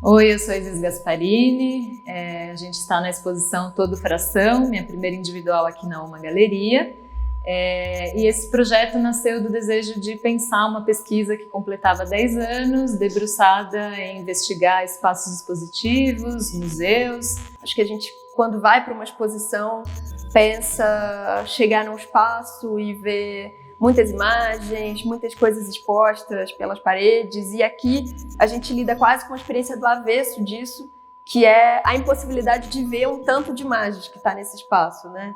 Oi, eu sou Isis Gasparini, a gente está na exposição Todo Fração, minha primeira individual aqui na Uma Galeria. E esse projeto nasceu do desejo de pensar uma pesquisa que completava 10 anos, debruçada em investigar espaços expositivos, museus. Acho que a gente, quando vai para uma exposição, pensa chegar num espaço e ver muitas imagens, muitas coisas expostas pelas paredes, e aqui a gente lida quase com a experiência do avesso disso, que é a impossibilidade de ver um tanto de imagens que está nesse espaço, né?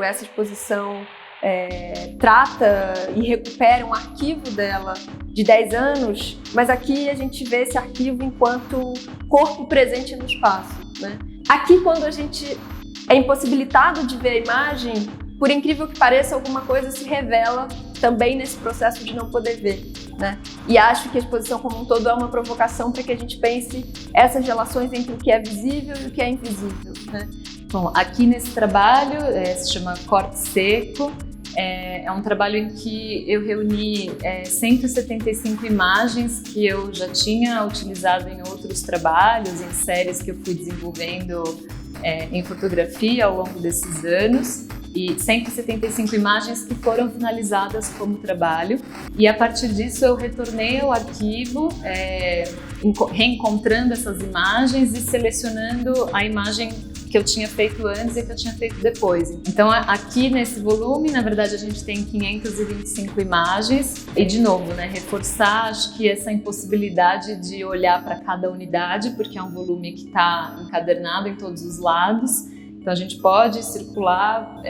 Essa exposição trata e recupera um arquivo dela de 10 anos, mas aqui a gente vê esse arquivo enquanto corpo presente no espaço, né? Aqui, quando a gente é impossibilitado de ver a imagem, por incrível que pareça, alguma coisa se revela também nesse processo de não poder ver, né? E acho que a exposição como um todo é uma provocação para que a gente pense essas relações entre o que é visível e o que é invisível, né? Bom, aqui nesse trabalho, se chama Corte Seco, é um trabalho em que eu reuni 175 imagens que eu já tinha utilizado em outros trabalhos, em séries que eu fui desenvolvendo em fotografia ao longo desses anos, e 175 imagens que foram finalizadas como trabalho, e a partir disso eu retornei ao arquivo, reencontrando essas imagens e selecionando a imagem que eu tinha feito antes e que eu tinha feito depois. Então aqui nesse volume, na verdade, a gente tem 525 imagens e, de novo, né, reforçar, acho que essa impossibilidade de olhar para cada unidade, porque é um volume que está encadernado em todos os lados, então a gente pode circular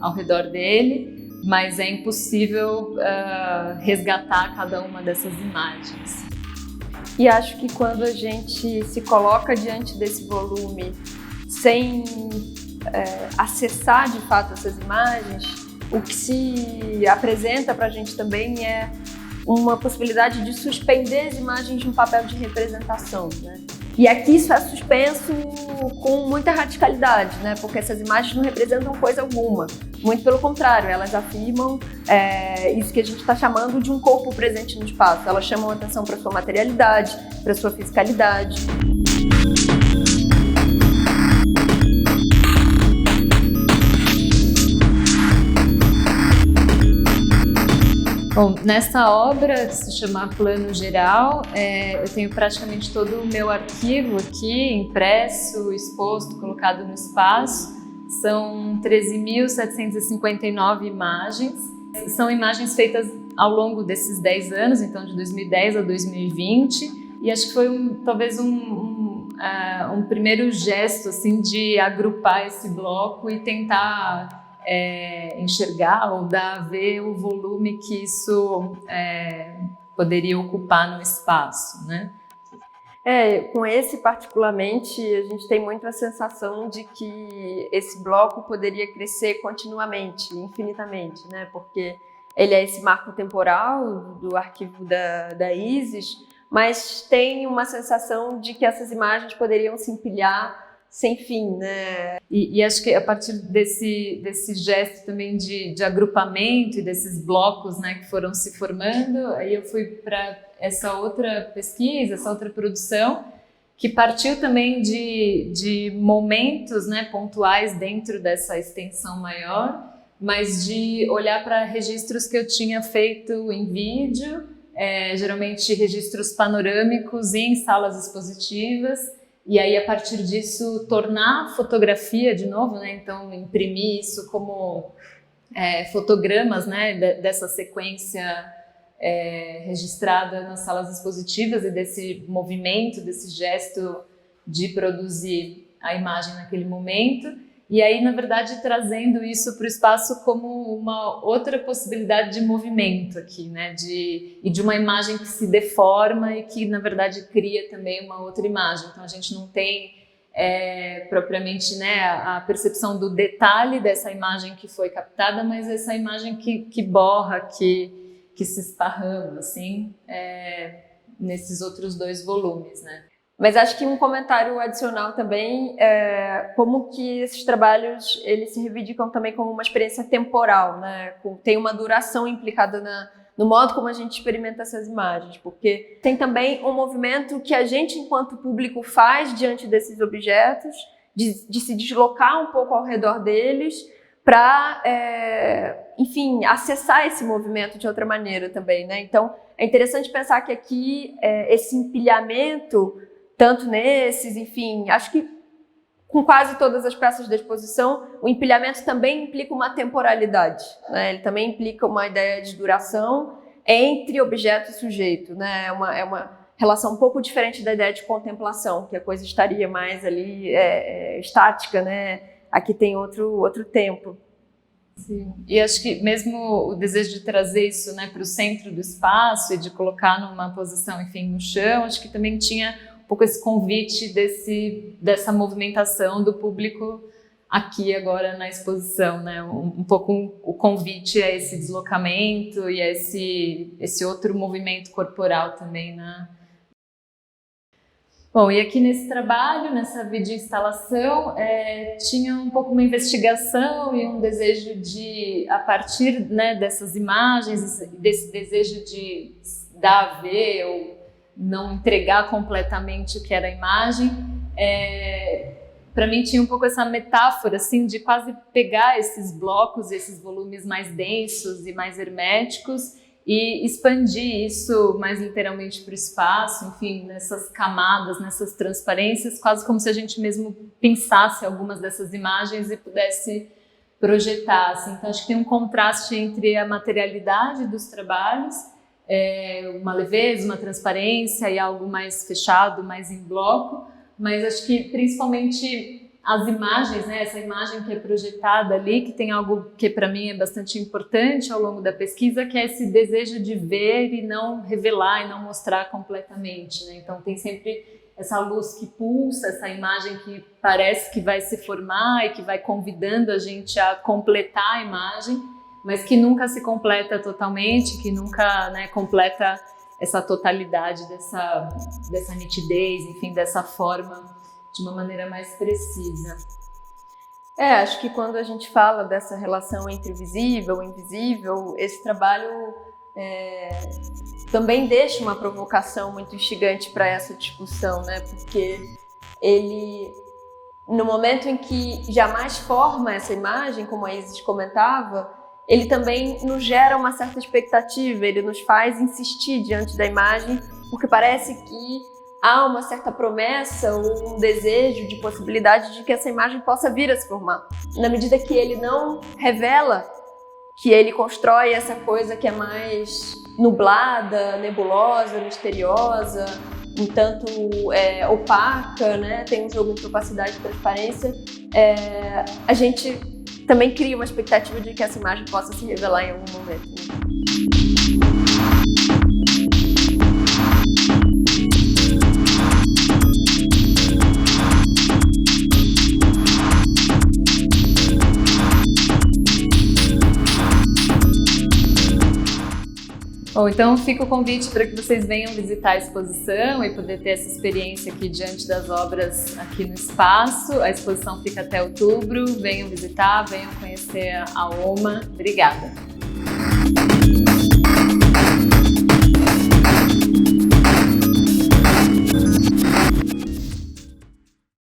ao redor dele, mas é impossível resgatar cada uma dessas imagens. E acho que quando a gente se coloca diante desse volume sem acessar de fato essas imagens, o que se apresenta para a gente também é uma possibilidade de suspender as imagens de um papel de representação, né? E aqui isso é suspenso com muita radicalidade, né? Porque essas imagens não representam coisa alguma. Muito pelo contrário, elas afirmam isso que a gente está chamando de um corpo presente no espaço. Elas chamam atenção para sua materialidade, para sua fisicalidade. Bom, nessa obra, que se chama Plano Geral, eu tenho praticamente todo o meu arquivo aqui, impresso, exposto, colocado no espaço. São 13.759 imagens. São imagens feitas ao longo desses 10 anos, então de 2010 a 2020. E acho que foi talvez um primeiro gesto assim, de agrupar esse bloco e tentar enxergar ou dar a ver o volume que isso poderia ocupar no espaço, né? Com esse particularmente, a gente tem muito a sensação de que esse bloco poderia crescer continuamente, infinitamente, né? Porque ele é esse marco temporal do arquivo da Isis, mas tem uma sensação de que essas imagens poderiam se empilhar sem fim, né? E acho que a partir desse gesto também de agrupamento e desses blocos, né, que foram se formando, aí eu fui para essa outra pesquisa, essa outra produção, que partiu também de momentos, né, pontuais dentro dessa extensão maior, mas de olhar para registros que eu tinha feito em vídeo, geralmente registros panorâmicos em salas expositivas. E aí, a partir disso, tornar fotografia de novo, né? Então, imprimir isso como fotogramas, né? Dessa sequência registrada nas salas expositivas e desse movimento, desse gesto de produzir a imagem naquele momento. E aí, na verdade, trazendo isso para o espaço como uma outra possibilidade de movimento aqui, né? E de uma imagem que se deforma e que, na verdade, cria também uma outra imagem. Então, a gente não tem propriamente, né, a percepção do detalhe dessa imagem que foi captada, mas essa imagem que borra, que se esparrama, assim, nesses outros dois volumes, né? Mas acho que um comentário adicional também é como que esses trabalhos eles se reivindicam também como uma experiência temporal, né? Tem uma duração implicada no modo como a gente experimenta essas imagens, porque tem também um movimento que a gente, enquanto público, faz diante desses objetos, de se deslocar um pouco ao redor deles para, enfim, acessar esse movimento de outra maneira também, né? Então, é interessante pensar que aqui esse empilhamento, tanto nesses, enfim, acho que com quase todas as peças da exposição, o empilhamento também implica uma temporalidade, né? Ele também implica uma ideia de duração entre objeto e sujeito, né? É uma relação um pouco diferente da ideia de contemplação, que a coisa estaria mais ali estática, né? Aqui tem outro tempo. Sim. E acho que mesmo o desejo de trazer isso, né, para o centro do espaço e de colocar numa posição, enfim, no chão, acho que também tinha um pouco esse convite dessa movimentação do público aqui agora na exposição, né? Um pouco o convite a esse deslocamento e a esse outro movimento corporal também, né? Bom, e aqui nesse trabalho, nessa videoinstalação, tinha um pouco uma investigação e um desejo de, a partir, né, dessas imagens, desse desejo de dar a ver ou não entregar completamente o que era a imagem, para mim tinha um pouco essa metáfora assim, de quase pegar esses blocos, esses volumes mais densos e mais herméticos e expandir isso mais literalmente para o espaço, enfim, nessas camadas, nessas transparências, quase como se a gente mesmo pensasse algumas dessas imagens e pudesse projetar. Assim. Então, acho que tem um contraste entre a materialidade dos trabalhos, uma leveza, uma transparência e algo mais fechado, mais em bloco, mas acho que principalmente as imagens, né, essa imagem que é projetada ali, que tem algo que para mim é bastante importante ao longo da pesquisa, que é esse desejo de ver e não revelar e não mostrar completamente, né? Então tem sempre essa luz que pulsa, essa imagem que parece que vai se formar e que vai convidando a gente a completar a imagem, mas que nunca se completa totalmente, que nunca, né, completa essa totalidade dessa nitidez, enfim, dessa forma de uma maneira mais precisa. Acho que quando a gente fala dessa relação entre visível e invisível, esse trabalho também deixa uma provocação muito instigante para essa discussão, né? Porque ele, no momento em que jamais forma essa imagem, como a Isis comentava, ele também nos gera uma certa expectativa, ele nos faz insistir diante da imagem, porque parece que há uma certa promessa ou um desejo de possibilidade de que essa imagem possa vir a se formar. Na medida que ele não revela, que ele constrói essa coisa que é mais nublada, nebulosa, misteriosa, um tanto opaca, né? Tem um jogo entre opacidade e transparência, a gente também cria uma expectativa de que essa imagem possa se revelar em algum momento. Né? Bom, então fica o convite para que vocês venham visitar a exposição e poder ter essa experiência aqui diante das obras aqui no espaço. A exposição fica até outubro, venham visitar, venham conhecer a OMA. Obrigada!